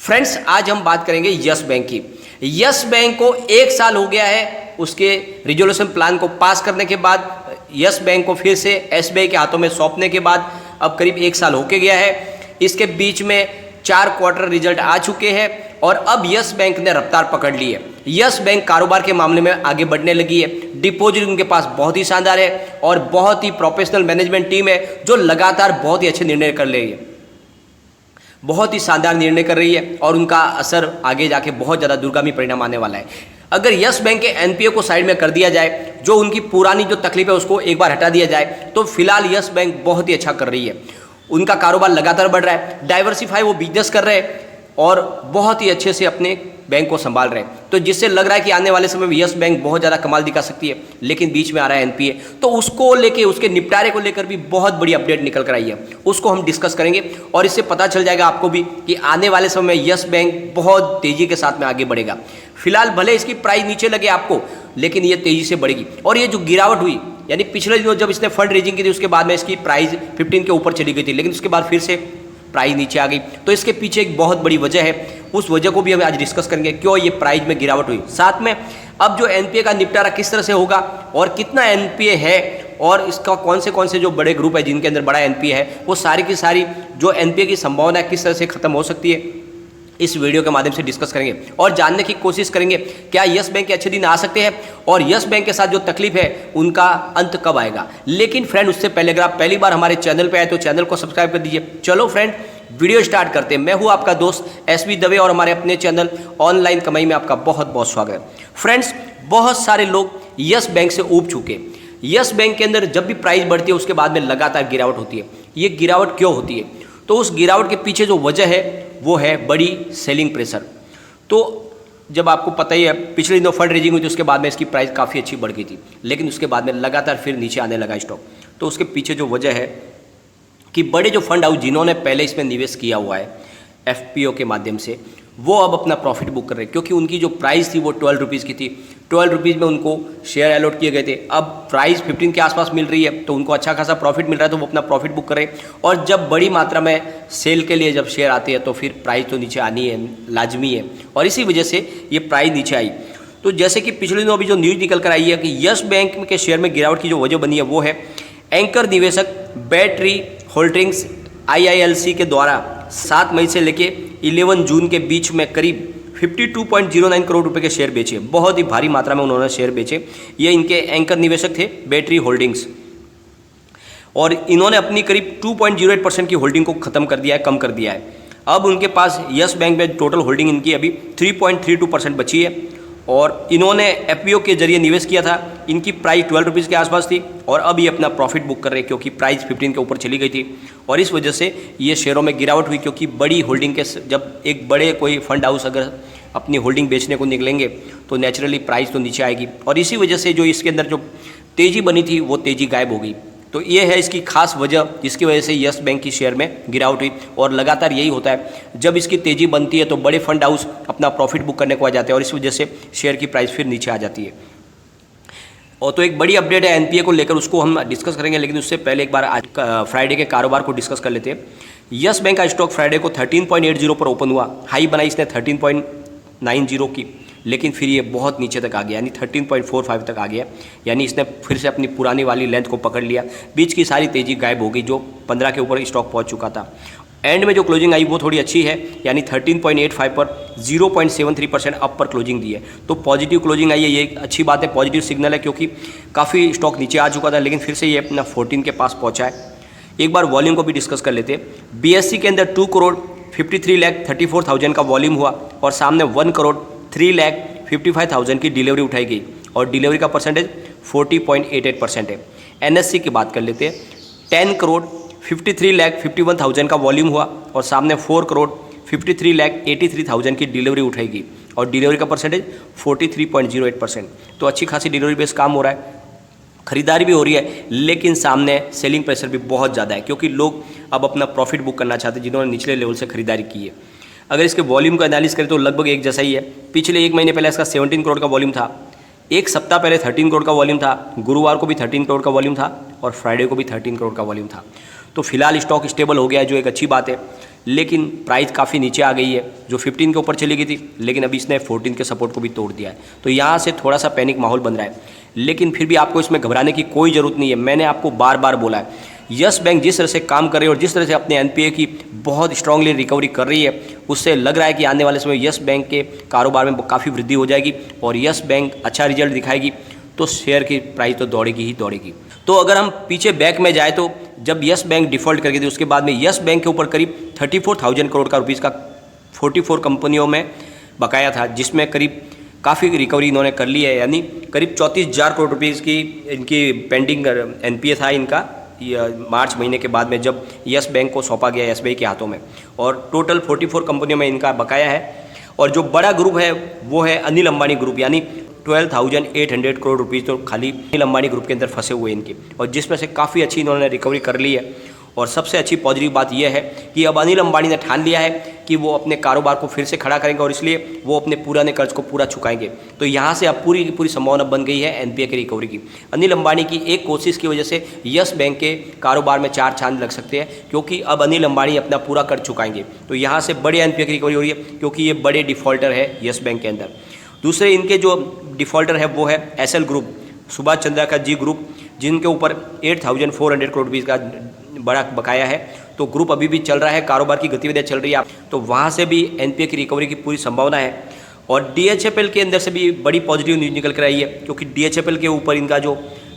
Friends, आज हम बात करेंगे यस बैंक की। यस बैंक को 1 साल हो गया है उसके रिजोल्यूशन प्लान को पास करने के बाद, यस बैंक को फिर से एसबीआई के हाथों में सौंपने के बाद अब करीब 1 साल होके गया है। इसके बीच में 4 क्वार्टर रिजल्ट आ चुके हैं और अब यस बैंक ने रफ्तार पकड़ ली है। यस बैंक कारोबार के मामले में आगे बढ़ने लगी है। डिपॉजिट उनके पास बहुत ही शानदार है और बहुत ही प्रोफेशनल मैनेजमेंट टीम है जो लगातार बहुत ही अच्छे निर्णय कर रही है, बहुत ही शानदार निर्णय कर रही है और उनका असर आगे जाके बहुत ज़्यादा दूरगामी परिणाम आने वाला है। अगर यस बैंक के एनपीए को साइड में कर दिया जाए, जो उनकी पुरानी जो तकलीफ है उसको एक बार हटा दिया जाए, तो फिलहाल यस बैंक बहुत ही अच्छा कर रही है। उनका कारोबार लगातार बढ़ रहा है, डाइवर्सिफाई वो बिजनेस कर रहे हैं और बहुत ही अच्छे से अपने बैंक को संभाल रहे हैं, तो जिससे लग रहा है कि आने वाले समय में यस बैंक बहुत ज़्यादा कमाल दिखा सकती है। लेकिन बीच में आ रहा है एनपीए, तो उसको लेके, उसके निपटारे को लेकर भी बहुत बड़ी अपडेट निकल कर आई है, उसको हम डिस्कस करेंगे और इससे पता चल जाएगा आपको भी कि आने वाले समय में यस बैंक बहुत तेज़ी के साथ में आगे बढ़ेगा। फिलहाल भले इसकी प्राइस नीचे लगे आपको, लेकिन ये तेज़ी से बढ़ेगी। और ये जो गिरावट हुई, यानी पिछले दिनों जब इसने फंड रेजिंग की थी उसके बाद में इसकी प्राइस 15 के ऊपर चली गई थी, लेकिन उसके बाद फिर से प्राइस नीचे आ गई। तो इसके पीछे एक बहुत बड़ी वजह है, उस वजह को भी हम आज डिस्कस करेंगे क्यों ये प्राइस में गिरावट हुई। साथ में अब जो एनपीए का निपटारा किस तरह से होगा और कितना एनपीए है और इसका कौन से जो बड़े ग्रुप है जिनके अंदर बड़ा एनपीए है, वो सारी की सारी जो एनपीए की संभावना है किस तरह से खत्म हो सकती है, इस वीडियो के माध्यम से डिस्कस करेंगे और जानने की कोशिश करेंगे क्या यस बैंक के अच्छे दिन आ सकते हैं और यस बैंक के साथ जो तकलीफ है उनका अंत कब आएगा। लेकिन फ्रेंड, उससे पहले अगर आप पहली बार हमारे चैनल पे आए तो चैनल को सब्सक्राइब कर दीजिए। चलो फ्रेंड, वीडियो स्टार्ट करते हैं। मैं हूं आपका दोस्त एसबी दवे और हमारे अपने चैनल ऑनलाइन कमाई में आपका बहुत बहुत स्वागत है। फ्रेंड्स, बहुत सारे लोग यस बैंक से ऊब चुके। यस बैंक के अंदर जब भी प्राइस बढ़ती है उसके बाद में लगातार गिरावट होती है। ये गिरावट क्यों होती है? तो उस गिरावट के पीछे जो वजह है वो है बड़ी सेलिंग प्रेशर। तो जब आपको पता ही है, पिछले दिनों फंड रेजिंग हुई थी, उसके बाद में इसकी प्राइस काफ़ी अच्छी बढ़ गई थी, लेकिन उसके बाद में लगातार फिर नीचे आने लगा स्टॉक। तो उसके पीछे जो वजह है कि बड़े जो फंड हाउस जिन्होंने पहले इसमें निवेश किया हुआ है एफपीओ के माध्यम से, वो अब अपना प्रॉफिट बुक कर रहे हैं, क्योंकि उनकी जो प्राइस थी वो 12 रुपीज़ की थी। 12 रुपीज़ में उनको शेयर अलॉट किए गए थे, अब प्राइस 15 के आसपास मिल रही है, तो उनको अच्छा खासा प्रॉफिट मिल रहा है, तो वो अपना प्रॉफिट बुक कर रहे हैं। और जब बड़ी मात्रा में सेल के लिए जब शेयर आते हैं तो फिर प्राइस तो नीचे आनी है, लाजमी है, और इसी वजह से ये प्राइस नीचे आई। तो जैसे कि पिछले दिनों अभी जो न्यूज़ निकल कर आई है कि यस बैंक के शेयर में गिरावट की जो वजह बनी है वो है एंकर निवेशक बैटरी होल्डिंग्स आईआईएलसी के द्वारा 7 मई से लेके 11 जून के बीच में करीब 52.09 करोड़ रुपए के शेयर बेचे। बहुत ही भारी मात्रा में उन्होंने शेयर बेचे। ये इनके एंकर निवेशक थे बैटरी होल्डिंग्स, और इन्होंने अपनी करीब 2.08% की होल्डिंग को खत्म कर दिया है, कम कर दिया है। अब उनके पास यस बैंक में टोटल होल्डिंग इनकी अभी 3.32% बची है और इन्होंने एफपीओ के जरिए निवेश किया था। इनकी प्राइस 12 रुपीज़ के आसपास थी और अब ये अपना प्रॉफिट बुक कर रहे हैं क्योंकि प्राइस 15 के ऊपर चली गई थी, और इस वजह से ये शेयरों में गिरावट हुई। क्योंकि बड़ी होल्डिंग के, जब एक बड़े कोई फंड हाउस अगर अपनी होल्डिंग बेचने को निकलेंगे तो नेचुरली प्राइस तो नीचे आएगी, और इसी वजह से जो इसके अंदर जो तेज़ी बनी थी वो तेज़ी गायब हो गई। तो ये है इसकी खास वजह जिसकी वजह से यस बैंक की शेयर में गिरावट हुई। और लगातार यही होता है, जब इसकी तेज़ी बनती है तो बड़े फंड हाउस अपना प्रॉफिट बुक करने को आ जाते हैं और इस वजह से शेयर की प्राइस फिर नीचे आ जाती है। और तो एक बड़ी अपडेट है एनपीए को लेकर, उसको हम डिस्कस करेंगे, लेकिन उससे पहले एक बार आज फ्राइडे के कारोबार को डिस्कस कर लेते हैं। यस बैंक का स्टॉक फ्राइडे को 13.80 पर ओपन हुआ, हाई बनाई इसने 13.90 की, लेकिन फिर ये बहुत नीचे तक आ गया, यानी 13.45 तक आ गया, यानी इसने फिर से अपनी पुरानी वाली लेंथ को पकड़ लिया। बीच की सारी तेज़ी गायब हो गई, जो 15 के ऊपर स्टॉक पहुंच चुका था। एंड में जो क्लोजिंग आई वो थोड़ी अच्छी है, यानी 13.85 पर 0.73% अप पर क्लोजिंग दी है, तो पॉजिटिव क्लोजिंग आई है। ये एक अच्छी बात है, पॉजिटिव सिग्नल है, क्योंकि काफ़ी स्टॉक नीचे आ चुका था, लेकिन फिर से ये अपना 14 के पास पहुँचा है। एक बार वॉल्यूम को भी डिस्कस कर लेते हैं। बीएससी के अंदर 2,53,34,000 का वॉल्यूम हुआ और सामने 1,03,55,000 की डिलीवरी उठाई गई और डिलीवरी का परसेंटेज 40.88% है। एनएससी की बात कर लेते हैं। 10,53,51,000 का वॉल्यूम हुआ और सामने 4,53,83,000 की डिलीवरी उठाई गई और डिलीवरी का परसेंटेज 43.08%। तो अच्छी खासी डिलीवरी बेस काम हो रहा है, खरीदारी भी हो रही है, लेकिन सामने सेलिंग प्रेशर भी बहुत ज़्यादा है, क्योंकि लोग अब अपना प्रॉफिट बुक करना चाहते हैं जिन्होंने निचले लेवल से खरीदारी की है। अगर इसके वॉल्यूम का एनालिसिस करें तो लगभग एक जैसा ही है। पिछले 1 महीने पहले इसका 17 करोड़ का वॉल्यूम था, एक सप्ताह पहले 13 करोड़ का वॉल्यूम था, गुरुवार को भी 13 करोड़ का वॉल्यूम था और फ्राइडे को भी 13 करोड़ का वॉल्यूम था। तो फिलहाल स्टॉक स्टेबल हो गया है, जो एक अच्छी बात है। लेकिन प्राइस काफ़ी नीचे आ गई है, जो 15 के ऊपर चली गई थी, लेकिन अभी इसने 14 के सपोर्ट को भी तोड़ दिया है। तो यहाँ से थोड़ा सा पैनिक माहौल बन रहा है, लेकिन फिर भी आपको इसमें घबराने की कोई ज़रूरत नहीं है। मैंने आपको बार बार बोला है, यस बैंक जिस तरह से काम कर रही है और जिस तरह से अपने एनपीए की बहुत स्ट्रांगली रिकवरी कर रही है, उससे लग रहा है कि आने वाले समय यस बैंक के कारोबार में काफ़ी वृद्धि हो जाएगी और यस बैंक अच्छा रिजल्ट दिखाएगी, तो शेयर की प्राइस तो दौड़ेगी ही दौड़ेगी। तो अगर हम पीछे बैक में जाए तो जब यस बैंक डिफ़ॉल्ट कर गई थी, उसके बाद में यस बैंक के ऊपर करीब 34,000 करोड़ का रुपीज़ का 44 कंपनियों में बकाया था, जिसमें करीब काफ़ी रिकवरी इन्होंने कर ली है, यानी करीब 34,000 करोड़ रुपीज़ की इनकी पेंडिंग एनपीए था इनका मार्च महीने के बाद में जब यस बैंक को सौंपा गया एसबीआई के हाथों में, और टोटल 44 कंपनियों में इनका बकाया है। और जो बड़ा ग्रुप है वो है अनिल अंबानी ग्रुप, यानी 12,800 करोड़ रुपीज़ तो खाली अनिल अंबानी ग्रुप के अंदर फंसे हुए इनके, और जिसमें से काफ़ी अच्छी इन्होंने रिकवरी कर ली है। और सबसे अच्छी पॉजिटिव बात यह है कि अब अनिल अंबानी ने ठान लिया है कि वो अपने कारोबार को फिर से खड़ा करेंगे और इसलिए वो अपने पुराने कर्ज को पूरा चुकाएंगे। तो यहाँ से अब पूरी की पूरी संभावना बन गई है एनपीए की रिकवरी की। अनिल अंबानी की एक कोशिश की वजह से यस बैंक के कारोबार में 4 चांद लग सकते हैं, क्योंकि अब अनिल अंबानी अपना पूरा कर्ज चुकाएंगे। तो यहाँ से बड़े एनपीए की रिकवरी हो रही है, क्योंकि ये बड़े डिफॉल्टर है यस बैंक के अंदर। दूसरे इनके जो डिफॉल्टर है वो है एसएल ग्रुप, सुभाष चंद्रा का जी ग्रुप, जिनके ऊपर 8,400 करोड़ रुपीज़ का बड़ा बकाया है। तो ग्रुप अभी भी चल रहा है, कारोबार की गतिविधियाँ चल रही है, तो वहाँ से भी एनपीए की रिकवरी की पूरी संभावना है। और डीएचएफएल के अंदर से भी बड़ी पॉजिटिव न्यूज़ निकल कर आई है, क्योंकि डीएचएफएल के ऊपर इनका जो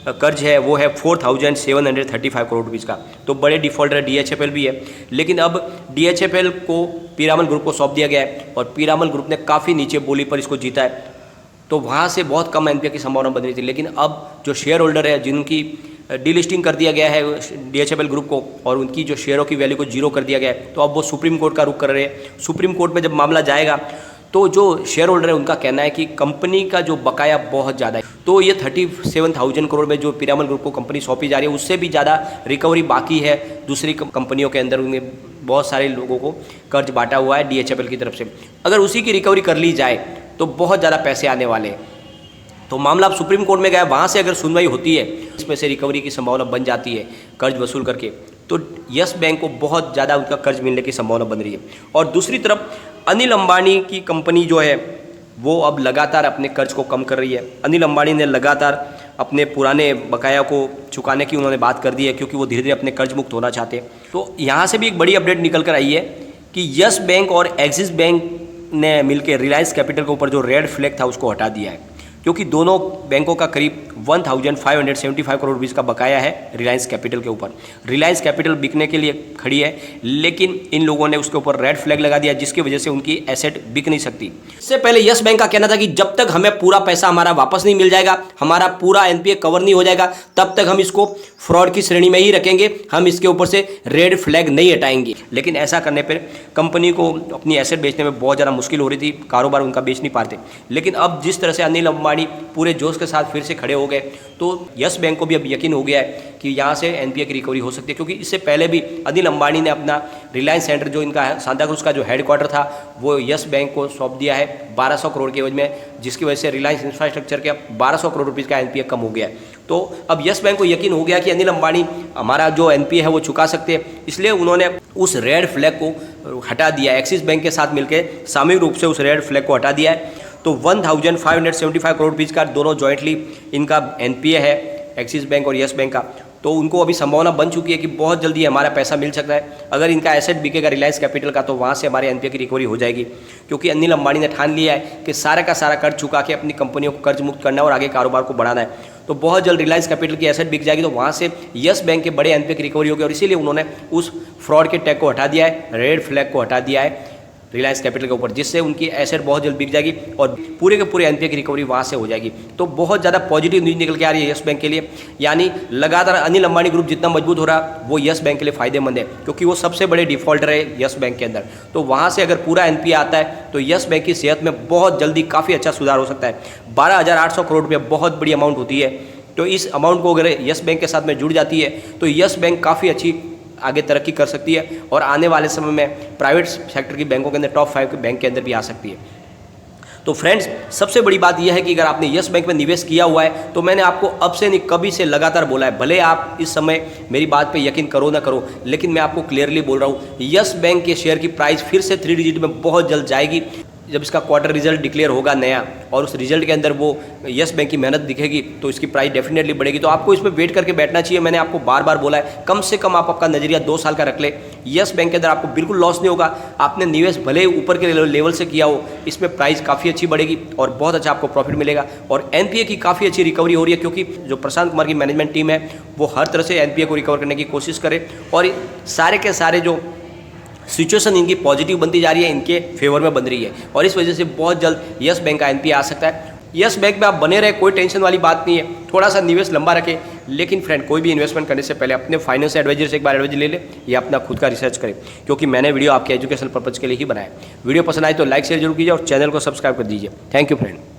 कर्ज है वो है 4,735 करोड़ रुपीज़ का। तो बड़े डिफॉल्टर डीएचएफएल भी है, लेकिन अब डीएचएफएल को पीरामल ग्रुप को सौंप दिया गया है और पीरामल ग्रुप ने काफ़ी नीचे बोली पर इसको जीता है। तो वहाँ से बहुत कम एनपीए की संभावना बन रही थी, लेकिन अब जो शेयर होल्डर है जिनकी डीलिस्टिंग कर दिया गया है डीएचएफएल ग्रुप को और उनकी जो शेयरों की वैल्यू को जीरो कर दिया गया है, तो अब वो सुप्रीम कोर्ट का रुख कर रहे हैं। सुप्रीम कोर्ट में जब मामला जाएगा तो जो शेयर होल्डर है उनका कहना है कि कंपनी का जो बकाया बहुत ज़्यादा है, तो ये 37,000 करोड़ में जो पीरामल ग्रुप को कंपनी सौंपी जा रही है उससे भी ज़्यादा रिकवरी बाकी है। दूसरी कंपनियों के अंदर उन्हें बहुत सारे लोगों को कर्ज बांटा हुआ है डीएचएफएल की तरफ से, अगर उसी की रिकवरी कर ली जाए तो बहुत ज़्यादा पैसे आने वाले हैं। तो मामला अब सुप्रीम कोर्ट में गया, वहाँ से अगर सुनवाई होती है, इसमें से रिकवरी की संभावना बन जाती है कर्ज वसूल करके, तो यस बैंक को बहुत ज़्यादा उनका कर्ज मिलने की संभावना बन रही है। और दूसरी तरफ अनिल अंबानी की कंपनी जो है वो अब लगातार अपने कर्ज को कम कर रही है। अनिल अंबानी ने लगातार अपने पुराने बकाया को चुकाने की उन्होंने बात कर दी है, क्योंकि वो धीरे धीरे अपने कर्ज मुक्त होना चाहते हैं। तो यहाँ से भी एक बड़ी अपडेट निकल कर आई है कि यस बैंक और एक्सिस बैंक ने मिलकर रिलायंस कैपिटल के ऊपर जो रेड फ्लैग था उसको हटा दिया है, क्योंकि दोनों बैंकों का करीब 1,575 करोड़ रुपीज़ का बकाया है रिलायंस कैपिटल के ऊपर। रिलायंस कैपिटल बिकने के लिए खड़ी है, लेकिन इन लोगों ने उसके ऊपर रेड फ्लैग लगा दिया, जिसकी वजह से उनकी एसेट बिक नहीं सकती। इससे पहले यस बैंक का कहना था कि जब तक हमें पूरा पैसा हमारा वापस नहीं मिल जाएगा, हमारा पूरा एनपीए कवर नहीं हो जाएगा, तब तक हम इसको फ्रॉड की श्रेणी में ही रखेंगे, हम इसके ऊपर से रेड फ्लैग नहीं हटाएंगे। लेकिन ऐसा करने पर कंपनी को अपनी एसेट बेचने में बहुत ज़्यादा मुश्किल हो रही थी, कारोबार उनका बेच नहीं पाते। लेकिन अब जिस तरह से अनिल अंबानी पूरे जोश के साथ फिर से खड़े हो गए, तो यस बैंक को भी अब यकीन हो गया है कि यहाँ से एनपीए की रिकवरी हो सकती है, क्योंकि इससे पहले भी अनिल अंबानी ने अपना रिलायंस सेंटर जो इनका सांता क्रूज का जो हेडक्वार्टर था वो यस बैंक को सौंप दिया है 1200 करोड़ के एवज में, जिसकी वजह से रिलायंस इंफ्रास्ट्रक्चर के 1200 करोड़ रुपीज़ का एनपीए कम हो गया। तो अब यस बैंक को यकीन हो गया कि अनिल अंबानी हमारा जो एनपीए है वो चुका सकते हैं, इसलिए उन्होंने उस रेड फ्लैग को हटा दिया। एक्सिस बैंक के साथ मिलकर सामूहिक रूप से उस रेड फ्लैग को हटा दिया है। तो 1,575 करोड़ रुपीज़ का दोनों जॉइंटली इनका एनपीए है एक्सिस बैंक और यस बैंक का। तो उनको अभी संभावना बन चुकी है कि बहुत जल्दी हमारा पैसा मिल सकता है। अगर इनका एसेट बिकेगा रिलायंस कैपिटल का, तो वहाँ से हमारे एनपीए की रिकवरी हो जाएगी, क्योंकि अनिल अंबानी ने ठान लिया है कि सारा का सारा कर्ज चुका के अपनी कंपनियों को कर्ज मुक्त करना है और आगे कारोबार को बढ़ाना है। तो बहुत जल्द रिलायंस कैपिटल की एसेट बिक जाएगी, तो वहाँ से यस बैंक के बड़े एनपीए की रिकवरी होगी, और इसीलिए उन्होंने उस फ्रॉड के टैग को हटा दिया है, रेड फ्लैग को हटा दिया है रिलायंस कैपिटल के ऊपर, जिससे उनकी एसेट बहुत जल्द बिक जाएगी और पूरे के पूरे एनपीए की रिकवरी वहाँ से हो जाएगी। तो बहुत ज़्यादा पॉजिटिव न्यूज़ निकल के आ रही है यस बैंक के लिए, यानी लगातार अनिल अंबानी ग्रुप जितना मजबूत हो रहा वो यस बैंक के लिए फायदेमंद है, क्योंकि वो सबसे बड़े डिफॉल्टर है यस बैंक के अंदर। तो वहाँ से अगर पूरा एनपीए आता है तो यस बैंक की सेहत में बहुत जल्दी काफ़ी अच्छा सुधार हो सकता है। 12,800 करोड़ रुपये बहुत बड़ी अमाउंट होती है, तो इस अमाउंट को अगर यस बैंक के साथ में जुड़ जाती है तो यस बैंक काफ़ी अच्छी आगे तरक्की कर सकती है और आने वाले समय में प्राइवेट सेक्टर की बैंकों के अंदर टॉप 5 के बैंक के अंदर भी आ सकती है। तो फ्रेंड्स, सबसे बड़ी बात यह है कि अगर आपने यस बैंक में निवेश किया हुआ है तो मैंने आपको अब से नहीं कभी से लगातार बोला है, भले आप इस समय मेरी बात पे यकीन करो ना करो, लेकिन मैं आपको क्लियरली बोल रहा हूँ यस बैंक के शेयर की प्राइस फिर से 3 डिजिट में बहुत जल्द जाएगी। जब इसका क्वार्टर रिजल्ट डिक्लेयर होगा नया और उस रिजल्ट के अंदर वो यस बैंक की मेहनत दिखेगी तो इसकी प्राइस डेफिनेटली बढ़ेगी। तो आपको इसमें वेट करके बैठना चाहिए। मैंने आपको बार बार बोला है कम से कम आप आपका नजरिया 2 साल का रख ले। यस बैंक के अंदर आपको बिल्कुल लॉस नहीं होगा। आपने निवेश भले ही ऊपर के लेवल से किया हो, इसमें प्राइस काफ़ी अच्छी बढ़ेगी और बहुत अच्छा आपको प्रॉफिट मिलेगा। और एनपीए की काफ़ी अच्छी रिकवरी हो रही है, क्योंकि जो प्रशांत कुमार की मैनेजमेंट टीम है वो हर तरह से एनपीए को रिकवर करने की कोशिश करे और सारे के सारे जो सिचुएशन इनकी पॉजिटिव बनती जा रही है, इनके फेवर में बन रही है और इस वजह से बहुत जल्द यस बैंक का एनपीए आ सकता है। यस बैंक में आप बने रहे, कोई टेंशन वाली बात नहीं है। थोड़ा सा निवेश लंबा रखें, लेकिन फ्रेंड कोई भी इन्वेस्टमेंट करने से पहले अपने फाइनेंस एडवाइजर से एक बार एडवाइजर ले ले या अपना खुद का रिसर्च करें, क्योंकि मैंने वीडियो आपके एजुकेशन पर्पज़ के लिए ही बनाया। वीडियो पसंद आए तो लाइक शेयर जरूर कीजिए और चैनल को सब्सक्राइब कर दीजिए। Thank you friend.